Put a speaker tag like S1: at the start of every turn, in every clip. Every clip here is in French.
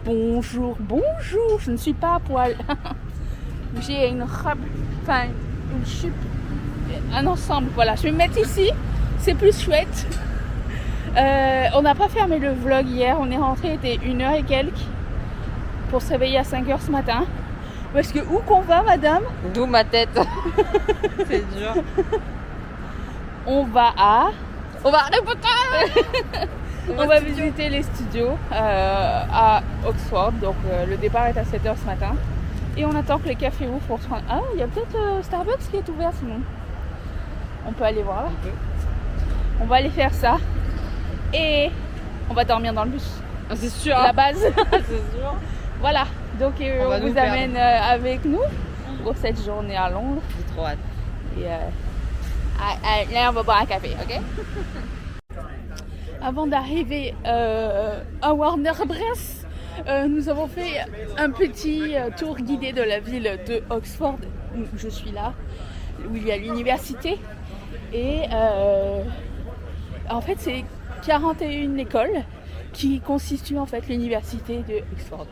S1: Bonjour, bonjour, je ne suis pas à poil. J'ai une robe, enfin une jupe, un ensemble, voilà. Je vais me mettre ici, c'est plus chouette. On n'a pas fermé le vlog hier, on est rentré, il était 1h et quelques pour se réveiller à 5h ce matin. Parce que où qu'on va, madame?
S2: D'où ma tête. C'est dur.
S1: On va à
S2: Harry Potter.
S1: On va visiter les studios à Oxford. Donc le départ est à 7h ce matin. Et on attend que les cafés ouvrent pour se rendre. Ah, il y a peut-être Starbucks qui est ouvert sinon. On peut aller voir. On va aller faire ça. Et on va dormir dans le bus.
S2: Ah, c'est sûr.
S1: La base.
S2: C'est sûr.
S1: Voilà. Donc on vous amène avec nous pour cette journée à Londres.
S2: J'ai trop hâte.
S1: Et là, on va boire un café, ok? Avant d'arriver à Warner Bress, nous avons fait un petit tour guidé de la ville de Oxford, où je suis là, où il y a l'université. Et en fait, c'est 41 écoles qui constituent en fait l'université de Oxford.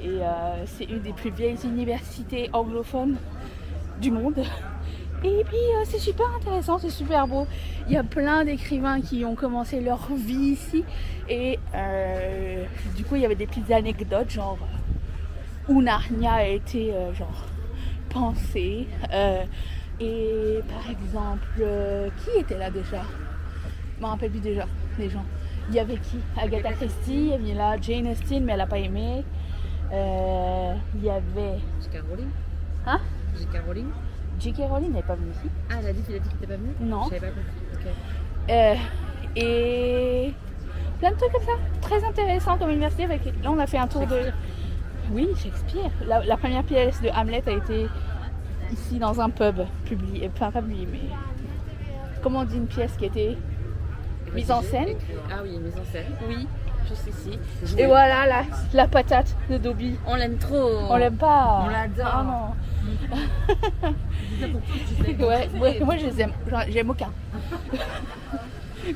S1: Et c'est une des plus vieilles universités anglophones du monde. Et puis c'est super intéressant, c'est super beau. Il y a plein d'écrivains qui ont commencé leur vie ici. Et du coup il y avait des petites anecdotes genre où Narnia a été genre pensée. Et par exemple, qui était là déjà? Je me rappelle plus déjà des gens. Il y avait qui? Agatha Christie, il y avait là Jane Austen mais elle n'a pas aimé. Il y avait...
S2: J.K. Rowling.
S1: Hein?
S2: J.K. Rowling.
S1: J.K. Rowling n'est pas venue ici.
S2: Ah, elle a dit qu'il n'était pas venu?
S1: Non.
S2: Je n'avais pas compris. Ok.
S1: Et plein de trucs comme ça. Très intéressant comme université. Là, on a fait un tour de... Oui, Shakespeare. La première pièce de Hamlet a été ici dans un pub publié. Enfin, pas publié, mais... Comment on dit une pièce qui a été mise en scène?
S2: Ah oui, mise en scène.
S1: Oui, juste ici.
S2: Jouer.
S1: Et voilà, la patate de Dobby.
S2: On l'aime trop.
S1: On l'aime pas.
S2: On l'adore.
S1: Ah non. Ouais, moi je les aime, j'aime aucun.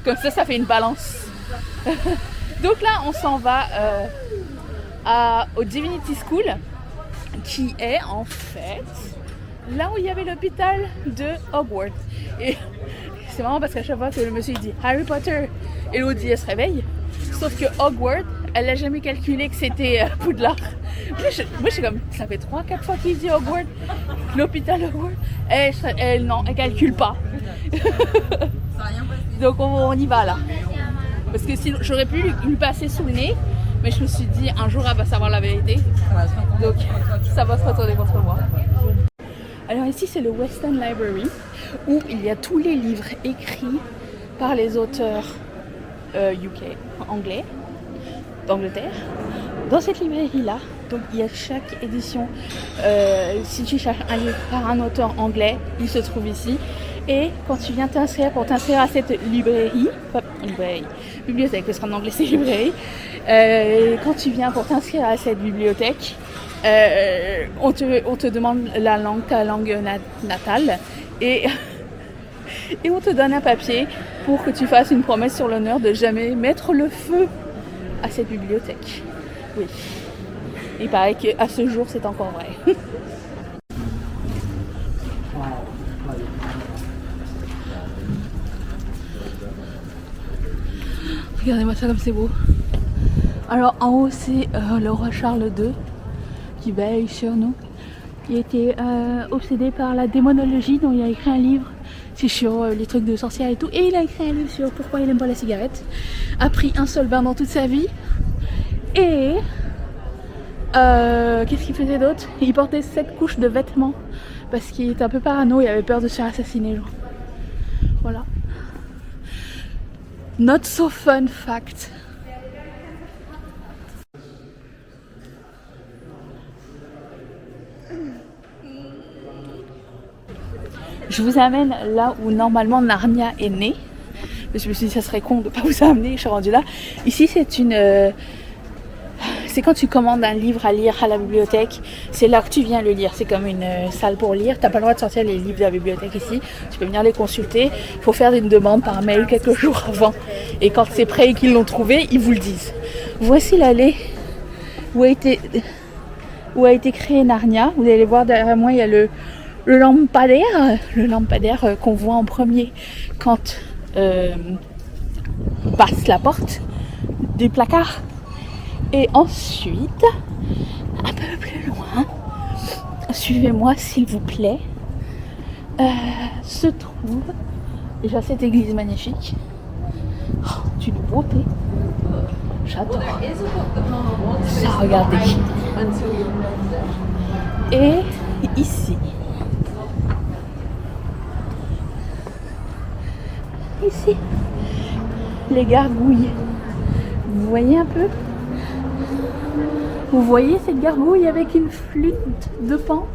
S1: Comme ça fait une balance. Donc là on s'en va au Divinity School, qui est en fait là où il y avait l'hôpital de Hogwarts. Et c'est marrant parce qu'à chaque fois que le monsieur dit Harry Potter, Elodie elle se réveille. Sauf que Hogwarts, elle n'a jamais calculé que c'était Poudlard. Moi je suis comme, ça fait 3-4 fois qu'il dit Hogwarts, l'hôpital Hogwarts. Elle calcule pas. Donc on y va là. Parce que sinon j'aurais pu lui passer sous le nez, mais je me suis dit un jour elle va savoir la vérité. Donc ça va se retourner contre moi. Alors ici c'est le Western Library, où il y a tous les livres écrits par les auteurs UK, anglais, d'Angleterre. Dans cette librairie-là, donc il y a chaque édition. Si tu cherches un livre par un auteur anglais, il se trouve ici. Et quand tu viens t'inscrire à cette bibliothèque, parce qu'en anglais c'est librairie. Quand tu viens pour t'inscrire à cette bibliothèque, on te demande ta langue natale et on te donne un papier pour que tu fasses une promesse sur l'honneur de jamais mettre le feu à cette bibliothèque. Oui. Il paraît qu'à ce jour, c'est encore vrai. Regardez-moi ça comme c'est beau. Alors en haut, c'est le roi Charles II qui veille sur nous. Il était obsédé par la démonologie, donc il a écrit un livre. C'est sur les trucs de sorcières et tout. Et il a écrit un livre sur pourquoi il aime pas la cigarette. A pris un seul bain dans toute sa vie. Et qu'est-ce qu'il faisait d'autre? Il portait 7 couches de vêtements parce qu'il était un peu parano, il avait peur de se faire assassiner, genre. Voilà. Not so fun fact. Je vous amène là où normalement Narnia est né. Je me suis dit ça serait con de ne pas vous amener, je suis rendue là. Ici c'est quand tu commandes un livre à lire à la bibliothèque, c'est là que tu viens le lire. C'est comme une salle pour lire. Tu n'as pas le droit de sortir les livres de la bibliothèque ici. Tu peux venir les consulter. Il faut faire une demande par mail quelques jours avant. Et quand c'est prêt et qu'ils l'ont trouvé, ils vous le disent. Voici l'allée où a été créé Narnia. Vous allez voir derrière moi, il y a le lampadaire qu'on voit en premier quand on passe la porte du placard. Et ensuite, un peu plus loin, suivez-moi s'il vous plaît, se trouve déjà cette église magnifique. Oh, d'une beauté. J'adore. Ça, regardez. Et ici. Ici. Les gargouilles. Vous voyez un peu? Vous voyez cette gargouille avec une flûte de Pan?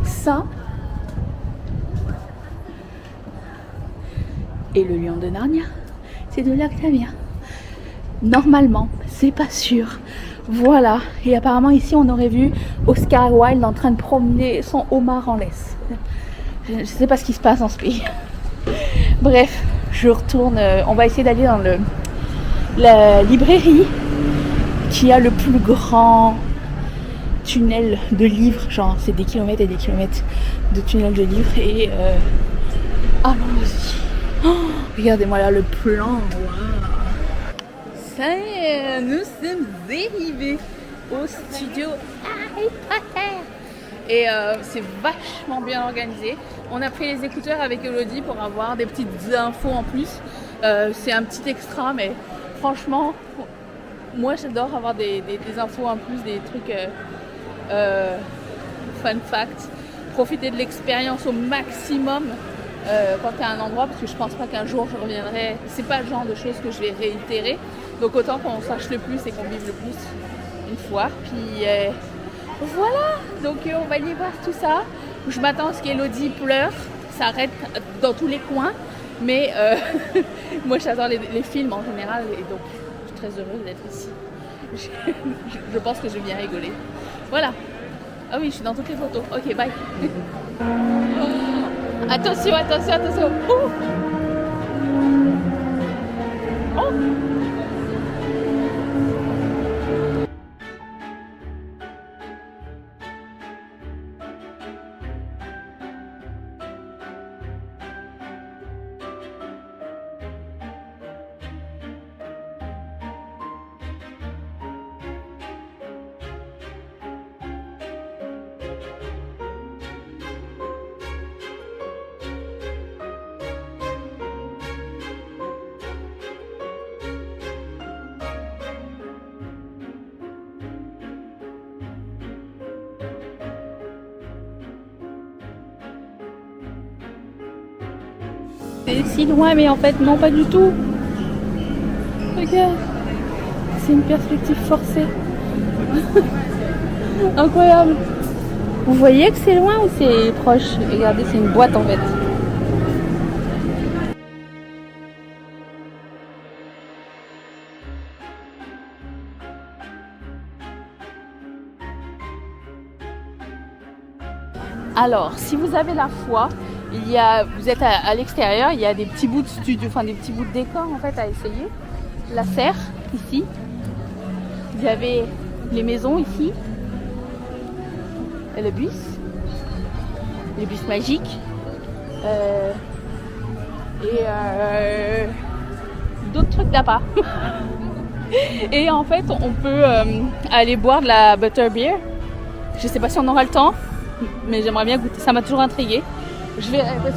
S1: Ça. Et le lion de Narnia. C'est de là que ça vient. Normalement, c'est pas sûr. Voilà. Et apparemment ici on aurait vu Oscar Wilde en train de promener son homard en laisse. Je sais pas ce qui se passe dans ce pays. Bref, je retourne. On va essayer d'aller dans la librairie qui a le plus grand tunnel de livres. Genre c'est des kilomètres et des kilomètres de tunnel de livres. Et allons-y. Oh, regardez-moi là le plan. Wow. Ça y est, nous sommes arrivés au studio Harry Potter. Et c'est vachement bien organisé. On a pris les écouteurs avec Elodie pour avoir des petites infos en plus. C'est un petit extra, mais franchement, moi j'adore avoir des infos en plus, des trucs fun facts. Profiter de l'expérience au maximum. Quand tu es à un endroit, parce que je pense pas qu'un jour je reviendrai, c'est pas le genre de choses que je vais réitérer, donc autant qu'on sache le plus et qu'on vive le plus une fois. Puis voilà, donc on va aller voir tout ça. Je m'attends à ce qu'Elodie pleure, s'arrête dans tous les coins, mais moi j'adore les films en général et donc je suis très heureuse d'être ici. Je pense que je vais bien rigoler. Voilà. Ah oui, je suis dans toutes les photos. Ok, bye. Attention, attention, attention. Oh. Oh. C'est si loin, mais en fait, non, pas du tout. Regarde, c'est une perspective forcée. Incroyable. Vous voyez que c'est loin ou c'est proche? Regardez, c'est une boîte en fait. Alors, si vous avez la foi, vous êtes à l'extérieur, il y a des petits bouts de studio, enfin des petits bouts de décor en fait à essayer. La serre, ici. Vous avez les maisons ici. Et le bus magique. D'autres trucs là-bas. Et en fait, on peut aller boire de la butterbeer. Je sais pas si on aura le temps, mais j'aimerais bien goûter. Ça m'a toujours intriguée. Parce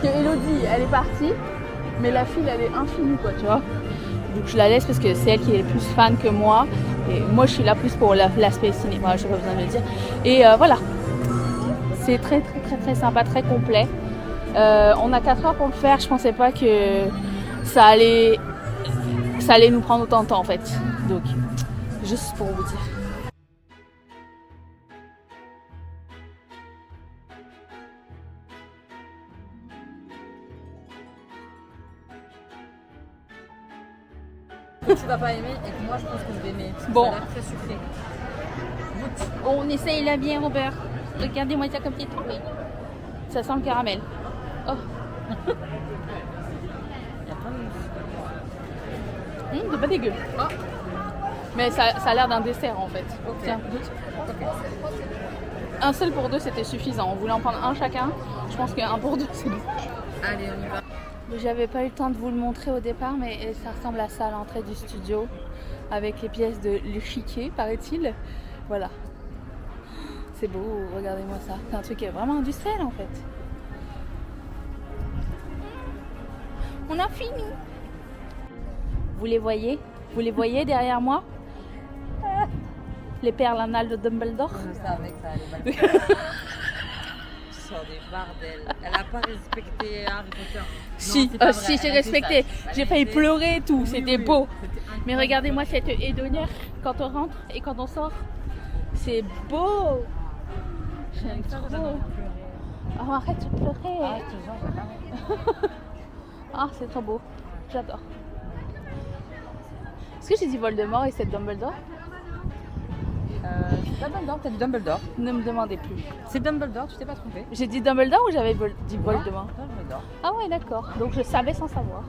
S1: que Elodie, elle est partie, mais la file, elle est infinie, quoi, tu vois. Donc je la laisse parce que c'est elle qui est plus fan que moi. Et moi, je suis là plus pour l'aspect cinéma, je n'ai pas besoin de le dire. Et voilà. C'est très, très, très, très sympa, très complet. On a 4 heures pour le faire. Je pensais pas que ça allait nous prendre autant de temps, en fait. Donc, juste pour vous dire.
S2: Tu vas pas aimer et que moi je pense que je vais aimer.
S1: Bon.
S2: Ça a l'air très sucré.
S1: On essaye la bière au beurre. Regardez-moi ça comme c'est trouvé. Ça sent le caramel. Oh.
S2: Il y a plein de...
S1: C'est pas dégueu.
S2: Oh.
S1: Mais ça a l'air d'un dessert en fait.
S2: Ok.
S1: Tiens, goûte.
S2: Ok.
S1: Un seul pour deux, c'était suffisant. On voulait en prendre un chacun. Je pense qu'un pour deux, c'est bon.
S2: Allez, on y va.
S1: J'avais pas eu le temps de vous le montrer au départ, mais ça ressemble à ça à l'entrée du studio, avec les pièces de l'échiquier, paraît-il. Voilà. C'est beau, regardez-moi ça. C'est un truc vraiment industriel en fait. On a fini. Vous les voyez? Vous les voyez derrière moi? Les perles anales de Dumbledore.
S2: Je savais que ça allait mal. Sur des bardels. Elle a pas respecté Harry Potter.
S1: Si,
S2: c'est pas vrai,
S1: si, j'ai
S2: elle a été
S1: respecté.
S2: sage.
S1: J'ai
S2: Elle
S1: failli
S2: était-
S1: pleurer et tout.
S2: Oui,
S1: C'était
S2: oui,
S1: beau.
S2: c'était incroyable.
S1: Mais regardez-moi cette hédonnière quand on rentre et quand on sort. C'est beau. J'aime trop. Oh, arrête de pleurer.
S2: Ah, je te jure, j'adore.
S1: Ah, c'est trop beau. J'adore. Est-ce que j'ai dit Voldemort et c'est Dumbledore?
S2: C'est pas Dumbledore, t'as dit Dumbledore.
S1: Ne me demandez plus.
S2: C'est Dumbledore, tu t'es pas trompé.
S1: J'ai dit Dumbledore ou j'avais dit Voldemort?
S2: Dumbledore.
S1: Ah ouais, d'accord. Donc je savais sans savoir.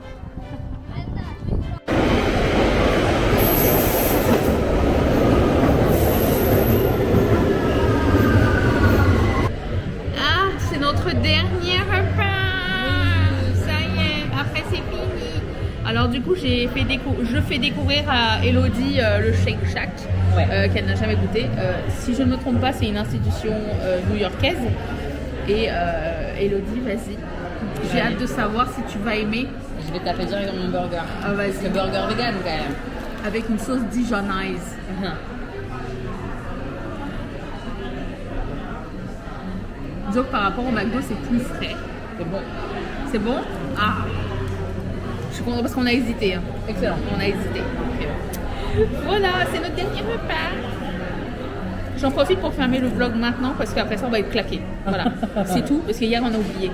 S1: Ah, c'est notre dernier repas. Ça y est, après c'est fini. Alors du coup, je fais découvrir à Elodie le Shake Shack
S2: Ouais.
S1: qu'elle n'a jamais goûté. Si je ne me trompe pas, c'est une institution new-yorkaise. Et Elodie, vas-y. J'ai hâte de savoir si tu vas aimer.
S2: Je vais taper direct dans mon burger.
S1: Ah, vas-y.
S2: C'est burger vegan quand même.
S1: Avec une sauce dijonnaise. Disons que par rapport au McDo, c'est plus frais.
S2: C'est bon.
S1: C'est bon? Ah! Je suis contente parce qu'on a hésité. Hein.
S2: Excellent.
S1: On a hésité. Donc, voilà, c'est notre dernier repas. J'en profite pour fermer le vlog maintenant parce qu'après ça, on va être claqué. Voilà, c'est tout parce qu'hier, on a oublié.